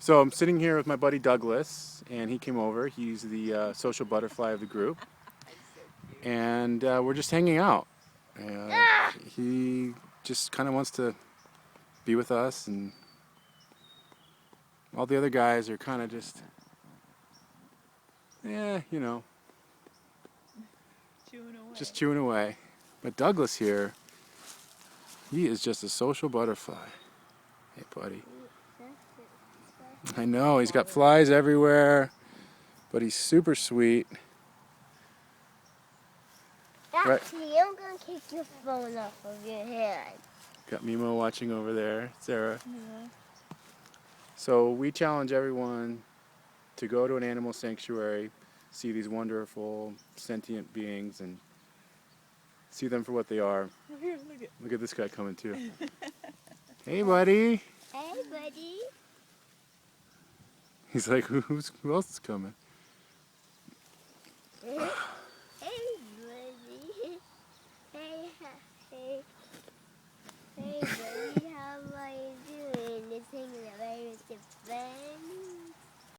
So I'm sitting here with my buddy Douglas, and he came over. He's the social butterfly of the group, and we're just hanging out. He just kind of wants to be with us, and all the other guys are kind of just, just chewing away. But Douglas here, he is just a social butterfly. Hey, buddy. I know, he's got flies everywhere, but he's super sweet. Actually, I'm going to kick your phone off of your hand. Got Mimo watching over there, Sarah. So we challenge everyone to go to an animal sanctuary, see these wonderful sentient beings, and see them for what they are. Look at this guy coming too. Hey, buddy. Hey, buddy. He's like, who else is coming?